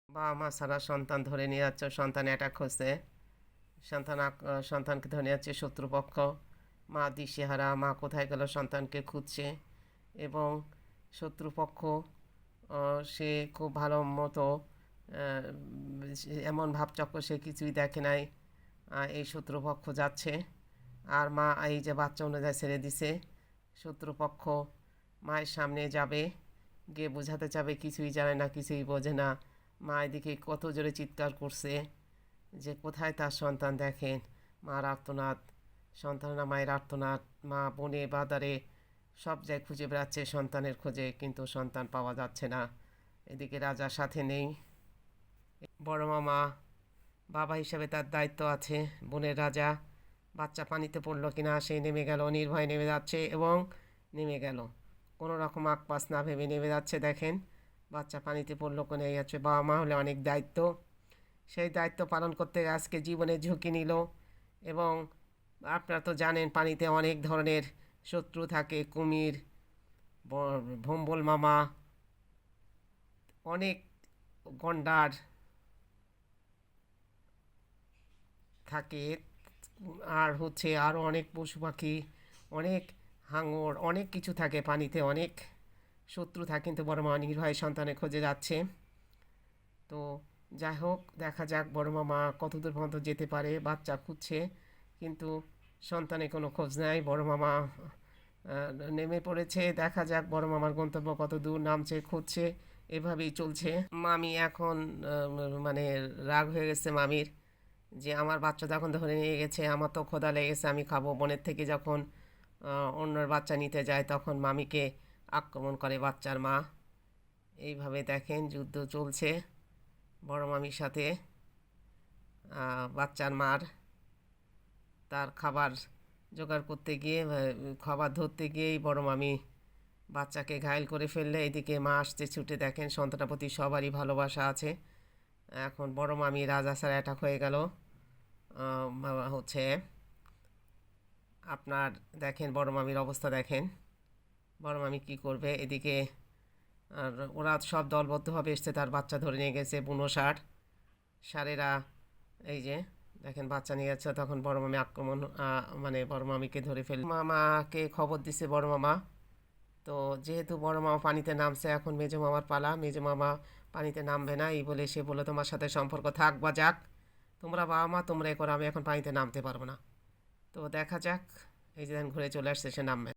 বাবা মা ছাড়া সন্তান ধরে নিয়ে যাচ্ছে, সন্তান অ্যাটাক হচ্ছে, সন্তানকে ধরে নিয়ে যাচ্ছে শত্রুপক্ষ। মা দিশেহারা, মা কোথায় গেল সন্তানকে খুঁজছে। এবং শত্রুপক্ষ সে খুব ভালো মতো এমন ভাবচক্র সে কিছুই দেখে নাই। এই শত্রুপক্ষ যাচ্ছে, আর মা এই যে বাচ্চা অনুযায়ী ছেড়ে দিছে। শত্রুপক্ষ মায়ের সামনে যাবে, গিয়ে বোঝাতে চাবে কিছুই জানে না, কিছুই বোঝে না। মা এদিকে কত জোরে চিৎকার করছে যে কোথায় তার সন্তান, দেখেন মার আর্তনাদ, সন্তানরা মায়ের আর্তনাদ। মা বনে বাজারে সব জায়গায় খুঁজে বেড়াচ্ছে সন্তানের খোঁজে, কিন্তু সন্তান পাওয়া যাচ্ছে না। এদিকে রাজা সাথে নেই। বড় মামা বাবা হিসাবে তার দায়িত্ব আছে। বনের রাজা বাচ্চা পানিতে পড়লো কিনা সে নেমে গেল, নির্ভয়ে নেমে যাচ্ছে এবং নেমে গেল, কোনো রকম আকপাস না ভেবে নেমে যাচ্ছে। দেখেন বাচ্চা পানিতে পড়লো কোনে, এই হচ্ছে বাবা মা হলে অনেক দায়িত্ব। সেই দায়িত্ব পালন করতে আজকে জীবনের ঝুঁকি নিল। এবং আপনারা তো জানেন পানিতে অনেক ধরনের শত্রু থাকে, কুমির, ভম্বল মামা, অনেক গন্ডার থাকে। আর হচ্ছে আরও অনেক পশু পাখি, অনেক হাঙর, অনেক কিছু থাকে পানিতে, অনেক শত্রু থাকে। কিন্তু বড় মা নির্ভয়ে সন্তানের খোঁজে যাচ্ছে। তো যাই হোক, দেখা যাক বড় মামা কতদূর পর্যন্ত যেতে পারে। বাচ্চা খুঁজছে কিন্তু সন্তানের কোনো খোঁজ নাই। বড় মামা নেমে পড়েছে, দেখা যাক বড় মামার গন্তব্য কত দূর, নামছে, খুঁজছে, এভাবেই চলছে। মামি এখন মানে রাগ হয়ে গেছে মামির, যে আমার বাচ্চা যখন ধরে নিয়ে গেছে, আমার তো ক্ষুধা লেগেছে, আমি খাবো। বনের থেকে যখন অন্যর বাচ্চা নিতে যায় তখন মামিকে আক্রমণ করে বাচ্চার মা। এইভাবে দেখেন যুদ্ধ চলছে বড় মামির সাথে বাচ্চার মার। তার খাবার জোগাড় করতে গিয়ে, খাবার ধরতে গিয়েই বড় মামি বাচ্চাকে ঘায়েল করে ফেললে। এদিকে মা আসছে ছুটে, দেখেন সন্তানটার প্রতি সবারই ভালোবাসা আছে। এখন বড় মামি রাজাসার অ্যাটাক হয়ে গেল। হচ্ছে আপনার দেখেন বড় মামির অবস্থা, দেখেন বড় মামি কী করবে। এদিকে আর ওরা সব দলবদ্ধভাবে এসছে, তার বাচ্চা ধরে নিয়ে গেছে বুনো ষাঁড়েরা। এই যে দেখেন বাচ্চা নিয়ে যাচ্ছে, তখন বড় মামি আক্রমণ, মানে বড় মামিকে ধরে ফেল। মামাকে খবর দিছে বড় মামা। তো যেহেতু বড় মামা পানিতে নামছে, এখন মেজো মামার পালা। মেজো মামা পানিতে নামবে না, এই বলে সে বলে তোমার সাথে সম্পর্ক থাক বা যাক, তোমরা বাবা মা তোমরা এ করো, আমি এখন পানিতে নামতে পারবো না। তো দেখা যাক, এই যে ঘুরে চলে আসছে, সে নামবে।